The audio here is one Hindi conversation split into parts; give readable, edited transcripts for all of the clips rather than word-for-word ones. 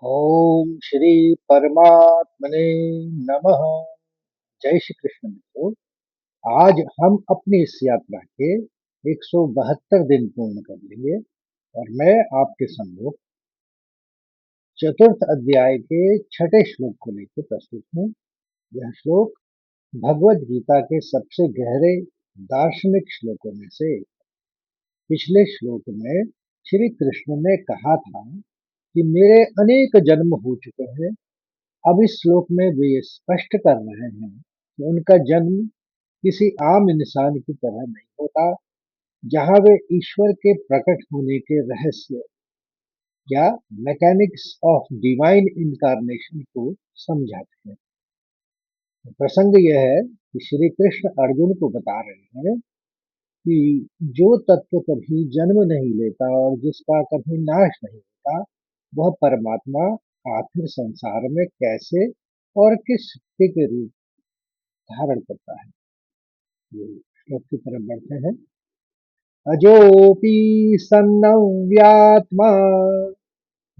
ओम श्री परमात्मने नमः। जय श्री कृष्ण मित्रों। आज हम अपनी इस यात्रा के 172 दिन पूर्ण कर लेंगे और मैं आपके सम्मुख चतुर्थ अध्याय के छठे श्लोक को लेकर प्रस्तुत हूँ। यह श्लोक भगवत गीता के सबसे गहरे दार्शनिक श्लोकों में से एक। पिछले श्लोक में श्री कृष्ण ने कहा था कि मेरे अनेक जन्म हो चुके हैं। अब इस श्लोक में वे ये स्पष्ट कर रहे हैं कि उनका जन्म किसी आम इंसान की तरह नहीं होता, जहां वे ईश्वर के प्रकट होने के रहस्य या मैकेनिक्स ऑफ डिवाइन इनकारनेशन को समझाते हैं। प्रसंग यह है कि श्री कृष्ण अर्जुन को बता रहे हैं कि जो तत्व कभी जन्म नहीं लेता और जिसका कभी नाश नहीं होता, वह परमात्मा आखिर संसार में कैसे और किस शक्ति के रूप धारण करता है। ये श्लोक की तरफ बढ़ते हैं। अजोपि सन्नव्यात्मा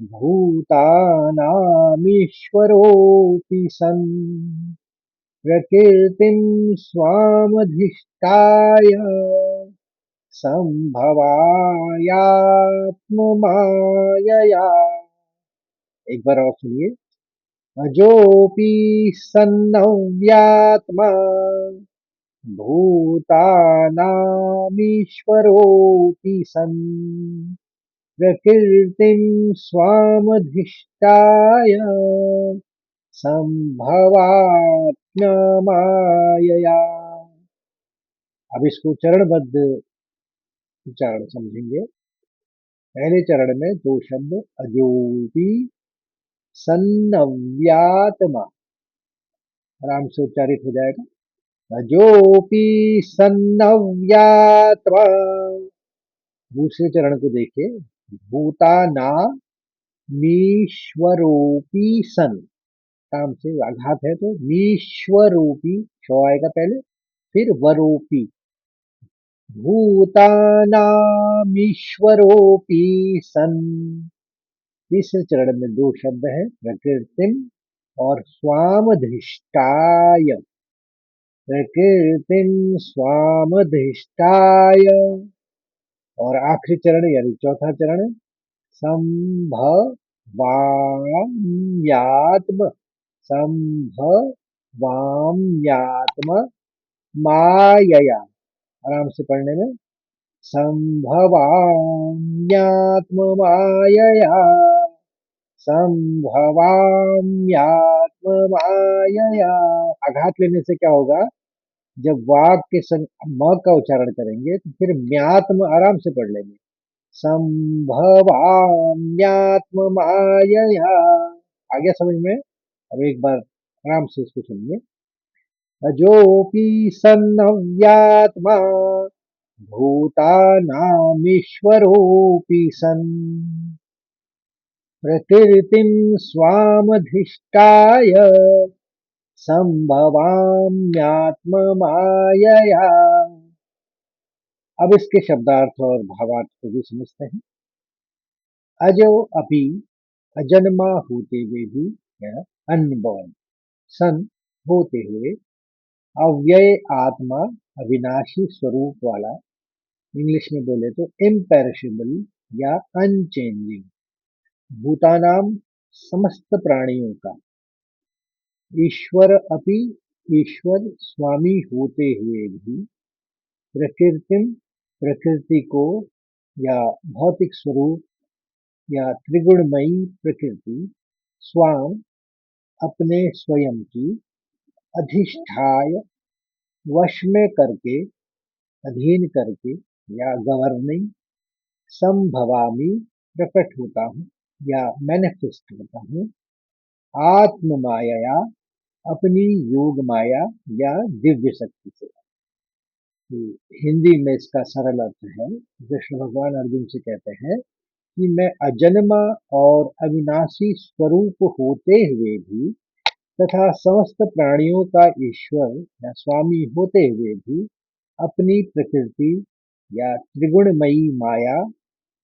भूतानामीश्वरोऽपि सन् प्रकृतिं स्वामधिष्ठाय संभवायात्ममायया। एक बार और सुनिए। अजोपि सन्नव्यात्मा भूतानामीश्वरोऽपि सन् प्रकृतिं स्वामधिष्ठाय संभवात्म्यमायया। अब इसको चरणबद्ध उच्चारण समझेंगे। पहले चरण में दो शब्द अजोपि सन्नव्यात्मा आराम से उच्चारित हो जाएगा। अजोपि सन्नव्यात्मा। दूसरे चरण को देखिए। भूतानामीश्वरोऽपि सन्। काम से आघात है तो मीश्वरोऽपि श आएगा पहले, फिर वरोऽपि। भूतानामीश्वरोऽपि सन्। तीसरे चरण में दो शब्द हैं, प्रकृतिम और स्वामधिष्ठाय। प्रकृतिम स्वामधिष्ठाय। और आखिरी चरण यानी चौथा चरण संभवाम्यात्म। संभवाम्यात्म मायया। आराम से पढ़ने में संभवाम्यात्म मायया। संभवाम्यात्म मायया। आघात लेने से क्या होगा? जब वाक के संग म का उच्चारण करेंगे तो फिर म्यात्म आराम से पढ़ लेंगे। संभवाम्यात्म मायया। आ गया समझ में? अब एक बार आराम से इसको सुनिए। अजोपि सन्नव्यात्मा भूतानामीश्वरोऽपि सन् प्रकृतिं स्वामधिष्ठाय संभवाम्यात्ममायया। अब इसके शब्दार्थ और भावार्थ को भी समझते हैं। अजो अपि अजन्मा होते हुए भी या अनबॉर्न, सन होते हुए, अव्यय आत्मा अविनाशी स्वरूप वाला, इंग्लिश में बोले तो इम्पेरिशेबल या अनचेंजिंग, भूतानाम समस्त प्राणियों का, ईश्वर अपि ईश्वर स्वामी होते हुए भी, प्रकृतिम प्रकृति को या भौतिक स्वरूप या त्रिगुणमयी प्रकृति, स्वाम अपने स्वयं की, अधिष्ठाय वश में करके, अधीन करके या गवर्निंग, संभवामी प्रकट होता हूँ या मैनिफेस्ट होता हूँ, आत्म माया अपनी योग माया या दिव्य शक्ति से। हिंदी में इसका सरल अर्थ है, कृष्ण भगवान अर्जुन से कहते हैं कि मैं अजन्मा और अविनाशी स्वरूप होते हुए भी तथा समस्त प्राणियों का ईश्वर या स्वामी होते हुए भी अपनी प्रकृति या त्रिगुणमयी माया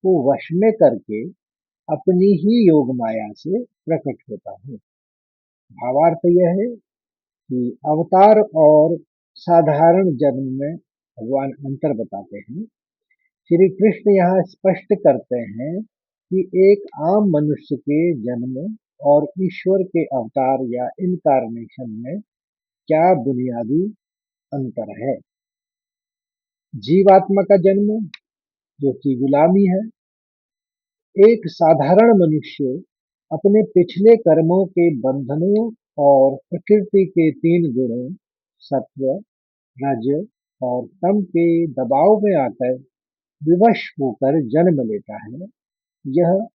को वश में करके अपनी ही योग माया से प्रकट होता है। भावार्थ यह है कि अवतार और साधारण जन्म में भगवान अंतर बताते हैं। श्री कृष्ण यहाँ स्पष्ट करते हैं कि एक आम मनुष्य के जन्म और ईश्वर के अवतार या इनकारनेशन में क्या बुनियादी अंतर है। जीवात्मा का जन्म जो कि गुलामी है। एक साधारण मनुष्य अपने पिछले कर्मों के बंधनों और प्रकृति के तीन गुणों सत्व, रज और तम के दबाव में आकर विवश होकर जन्म लेता है। यह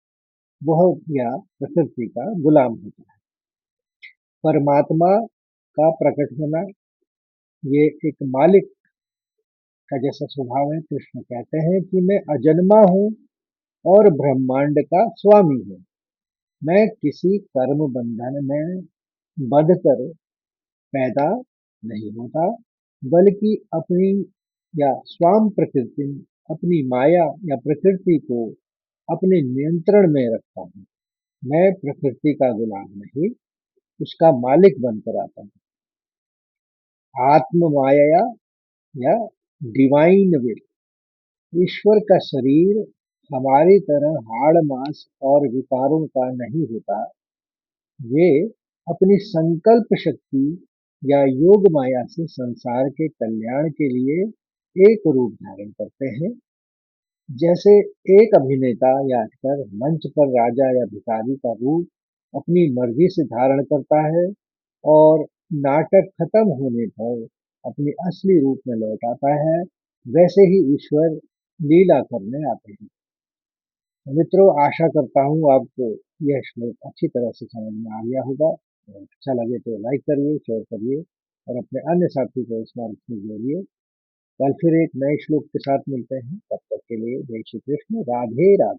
वह या प्रकृति का गुलाम होता है। परमात्मा का प्रकट होना ये एक मालिक का जैसा स्वभाव है। कृष्ण कहते हैं कि मैं अजन्मा हूँ और ब्रह्मांड का स्वामी हूँ। मैं किसी कर्म बंधन में बंध कर पैदा नहीं होता, बल्कि अपनी या स्वाम प्रकृति अपनी माया या प्रकृति को अपने नियंत्रण में रखता हूँ। मैं प्रकृति का गुलाम नहीं, उसका मालिक बनकर आता हूँ। आत्म माया या डिवाइन विल, ईश्वर का शरीर हमारी तरह हाड़ मांस और विकारों का नहीं होता। वे अपनी संकल्प शक्ति या योग माया से संसार के कल्याण के लिए एक रूप धारण करते हैं। जैसे एक अभिनेता या एक्टर मंच पर राजा या भिखारी का रूप अपनी मर्जी से धारण करता है और नाटक खत्म होने पर अपने असली रूप में लौट आता है, वैसे ही ईश्वर लीला करने आते हैं। मित्रों, आशा करता हूँ आपको यह श्लोक अच्छी तरह से समझ में आ गया होगा। और अच्छा लगे तो लाइक करिए, शेयर करिए और अपने अन्य साथी को इस मार्ग से जोड़िए। कल फिर एक नए श्लोक के साथ मिलते हैं। तब तक के लिए जय श्री कृष्ण, राधे राधे।